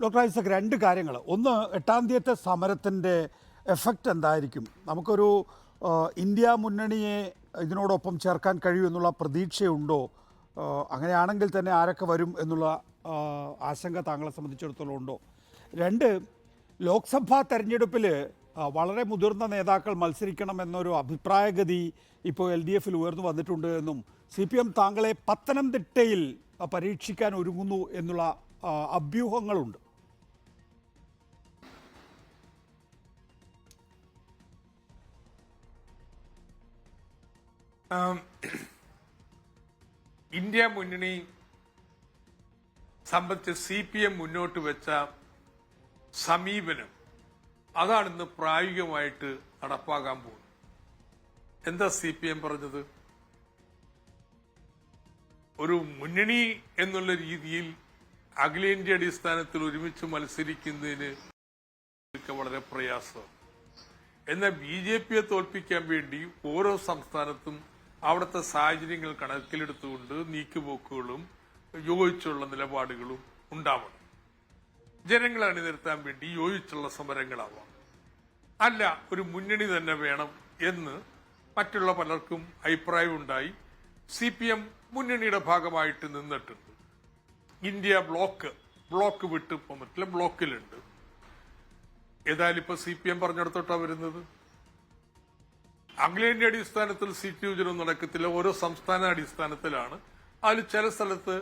Doctor Isaac, രണ്ട് കാര്യങ്ങൾ. ഒന്ന്, 8-ാം തീയതിയത്തെ സമരത്തിൻ്റെ എഫക്റ്റ് എന്തായിരിക്കും? നമുക്കൊരു ഇന്ത്യ മുന്നണിയെ ഇതിനോടൊപ്പം ചേർക്കാൻ കഴിയുമെന്നുള്ള പ്രതീക്ഷയുണ്ടോ? അങ്ങനെയാണെങ്കിൽ തന്നെ ആരൊക്കെ വരും എന്നുള്ള ആശങ്ക താങ്കളെ സംബന്ധിച്ചിടത്തോളം ഉണ്ടോ? രണ്ട്, ലോക്സഭാ തെരഞ്ഞെടുപ്പിൽ വളരെ മുതിർന്ന നേതാക്കൾ മത്സരിക്കണമെന്നൊരു അഭിപ്രായഗതി ഇപ്പോൾ LDF-ൽ ഉയർന്നു വന്നിട്ടുണ്ട് എന്നും CPM താങ്കളെ പത്തനംതിട്ടയിൽ പരീക്ഷിക്കാൻ ഒരുങ്ങുന്നു എന്നുള്ള അഭ്യൂഹങ്ങളുണ്ട്. ഇന്ത്യ മുന്നണി സംബന്ധിച്ച് CPM മുന്നോട്ട് വെച്ച സമീപനം അതാണിന്ന് പ്രായോഗികമായിട്ട് നടപ്പാകാൻ പോകുന്നത്. എന്താ CPM പറഞ്ഞത്? ഒരു മുന്നണി എന്നുള്ള രീതിയിൽ അഖിലേന്ത്യാ അടിസ്ഥാനത്തിൽ ഒരുമിച്ച് മത്സരിക്കുന്നതിന് വളരെ പ്രയാസമാണ്. എന്നാൽ BJPയെ തോൽപ്പിക്കാൻ വേണ്ടി ഓരോ സംസ്ഥാനത്തും അവിടുത്തെ സാഹചര്യങ്ങൾ കണക്കിലെടുത്തുകൊണ്ട് നീക്കുപോക്കുകളും യോജിച്ചുള്ള നിലപാടുകളും ഉണ്ടാവണം. ജനങ്ങളെ അണിനിരത്താൻ വേണ്ടി യോജിച്ചുള്ള സമരങ്ങളാവാം. അല്ല, ഒരു മുന്നണി തന്നെ വേണം എന്ന് മറ്റുള്ള പലർക്കും അഭിപ്രായമുണ്ടായി. CPM മുന്നണിയുടെ ഭാഗമായിട്ട് നിന്നിട്ടുണ്ട്. ഇന്ത്യ ബ്ലോക്ക് വിട്ട് പോകാൻ പറ്റില്ല, ബ്ലോക്കിലുണ്ട്. ഏതായാലും ഇപ്പൊ CPM പറഞ്ഞിടത്തോട്ടാ വരുന്നത്. അഖിലേന്ത്യാ അടിസ്ഥാനത്തിൽ സീറ്റ് വിഭജനം നടക്കത്തില്ല, ഓരോ സംസ്ഥാന അടിസ്ഥാനത്തിലാണ്. അതിൽ ചില സ്ഥലത്ത്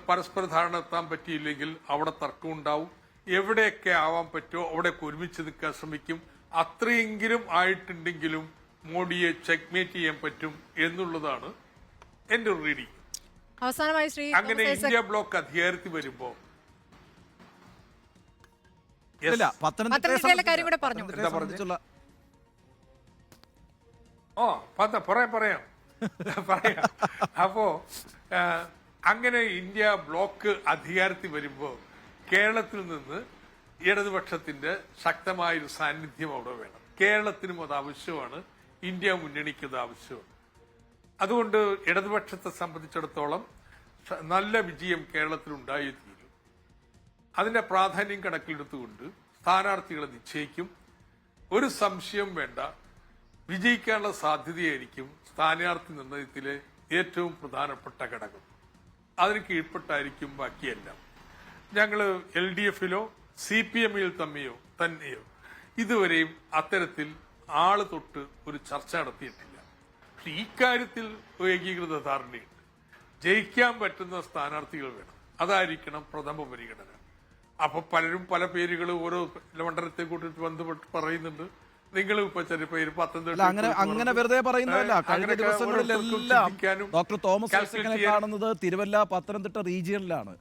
പരസ്പര ധാരണ എത്താൻ പറ്റിയില്ലെങ്കിൽ അവിടെ തർക്കം ഉണ്ടാവും. എവിടെയൊക്കെ ആവാൻ പറ്റുമോ അവിടെയൊക്കെ ഒരുമിച്ച് നിൽക്കാൻ ശ്രമിക്കും. അത്രയെങ്കിലും ആയിട്ടുണ്ടെങ്കിലും മോഡിയെ ചെക്ക്മേറ്റ് ചെയ്യാൻ പറ്റും എന്നുള്ളതാണ് എന്റെ ഒരു റീഡിംഗ്. അവസാനമായി ശ്രീ അങ്ങനെ ഇന്ത്യ ബ്ലോക്ക് അധികാരത്തിൽ വരുമ്പോ പത്തനംതിട്ടയിലെ കാര്യം കൂടെ പറഞ്ഞു. പറയാം. അപ്പോ അങ്ങനെ ഇന്ത്യ ബ്ലോക്ക് അധികാരത്തിൽ വരുമ്പോ കേരളത്തിൽ നിന്ന് ഇടതുപക്ഷത്തിന്റെ ശക്തമായൊരു സാന്നിധ്യം അവിടെ വേണം. കേരളത്തിനും അത് ആവശ്യമാണ്, ഇന്ത്യ മുന്നണിക്ക് അത് ആവശ്യമാണ്. അതുകൊണ്ട് ഇടതുപക്ഷത്തെ സംബന്ധിച്ചിടത്തോളം നല്ല വിജയം കേരളത്തിൽ ഉണ്ടായേ തീരും. അതിന്റെ പ്രാധാന്യം കണക്കിലെടുത്തുകൊണ്ട് സ്ഥാനാർത്ഥികളെ നിശ്ചയിക്കും. ഒരു സംശയം വേണ്ട, വിജയിക്കാനുള്ള സാധ്യതയായിരിക്കും സ്ഥാനാർത്ഥി നിർണയത്തിലെ ഏറ്റവും പ്രധാനപ്പെട്ട ഘടകം. അതിന് കീഴ്പ്പെട്ടായിരിക്കും ബാക്കിയെല്ലാം. ഞങ്ങള് LDF-ലോ CPM-ൽ തന്നെയോ ഇതുവരെയും അത്തരത്തിൽ ആള് തൊട്ട് ഒരു ചർച്ച നടത്തിയിട്ടില്ല. പക്ഷെ ഈ കാര്യത്തിൽ ഏകീകൃത ധാരണയുണ്ട്. ജയിക്കാൻ പറ്റുന്ന സ്ഥാനാർത്ഥികൾ വേണം, അതായിരിക്കണം പ്രഥമ പരിഗണന. അപ്പൊ പലരും പല പേരുകൾ ഓരോ മണ്ഡലത്തെ കൂട്ടി ബന്ധപ്പെട്ട് പറയുന്നുണ്ട്. നിങ്ങൾ ഇപ്പൊ ചെറിയ പേര് അങ്ങനെ വെറുതെ പറയുന്നതല്ല. കഴിഞ്ഞ ദിവസങ്ങളിലെല്ലാം ഡോക്ടർ തോമസ് ഐസക്കിനെ കാണുന്നത് തിരുവല്ല, പത്തനംതിട്ട റീജിയനിലാണ്.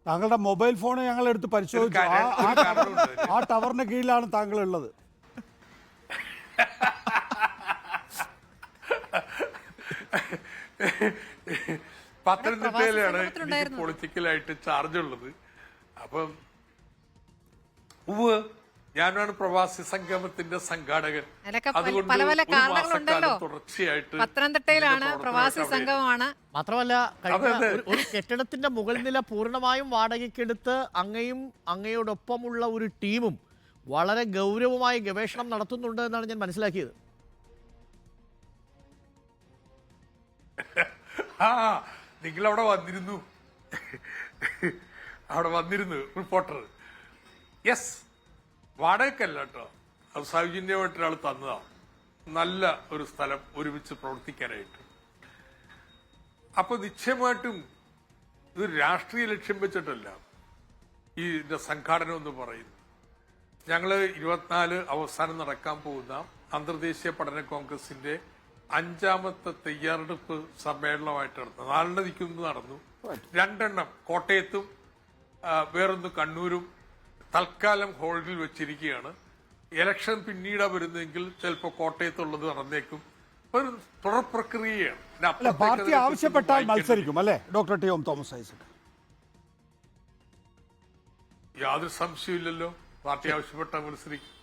താങ്കളുടെ മൊബൈൽ ഫോൺ ഞങ്ങൾ എടുത്ത് പരിശോധിച്ചു. ആ ടവറിന് കീഴിലാണ് താങ്കൾ ഉള്ളത്. പത്തനംതിട്ടയിലാണ് എനിക്ക് പൊളിറ്റിക്കലായിട്ട് ചാർജ് ഉള്ളത്. അപ്പം ഞാനാണ് പ്രവാസി സംഗമത്തിന്റെ സംഘാടകൻ. അതുകൊണ്ട് തുടർച്ചയായിട്ട് പത്തനംതിട്ടയിലാണ് പ്രവാസി സംഘമാണ്. മാത്രമല്ല, ഒരു കെട്ടിടത്തിന്റെ മുകൾ നില പൂർണ്ണമായും വാടകയ്ക്കെടുത്ത് അങ്ങയോടൊപ്പമുള്ള ഒരു ടീമും വളരെ ഗൗരവമായി ഗവേഷണം നടത്തുന്നുണ്ട് എന്നാണ് ഞാൻ മനസ്സിലാക്കിയത്. നിങ്ങൾ അവിടെ വന്നിരുന്നു റിപ്പോർട്ടർ. യെസ്, വാടകയ്ക്കല്ല കേട്ടോ, അത് സൗജന്യമായിട്ട് ഒരാൾ തന്നതാണ്. നല്ല ഒരു സ്ഥലം ഒരുമിച്ച് പ്രവർത്തിക്കാനായിട്ട്. അപ്പൊ നിശ്ചയമായിട്ടും ഇത് രാഷ്ട്രീയ ലക്ഷ്യം വെച്ചിട്ടല്ല ഈ സംഘാടനം എന്ന് പറയുന്നു. ഞങ്ങള് 24 അവസാനം നടക്കാൻ പോകുന്ന അന്തർദേശീയ പഠന കോൺഗ്രസിന്റെ 5ാമത്തെ തയ്യാറെടുപ്പ് സമ്മേളനമായിട്ട് നടന്നു. 4 നടന്നു. 2 കോട്ടയത്തും വേറൊന്ന് കണ്ണൂരും തൽക്കാലം ഹോൾഡിൽ വെച്ചിരിക്കുകയാണ്. ഇലക്ഷൻ പിന്നീടാ വരുന്നതെങ്കിൽ ചിലപ്പോൾ കോട്ടയത്തുള്ളത് നടന്നേക്കും. ഒരു തുടർ പ്രക്രിയയാണ്. പാർട്ടി ആവശ്യപ്പെട്ടാൽ മത്സരിക്കും അല്ലേ ഡോക്ടർ ടി. തോമസ് ഐസക്? യാതൊരു സംശയമില്ലല്ലോ, പാർട്ടി ആവശ്യപ്പെട്ടാൽ മത്സരിക്കും.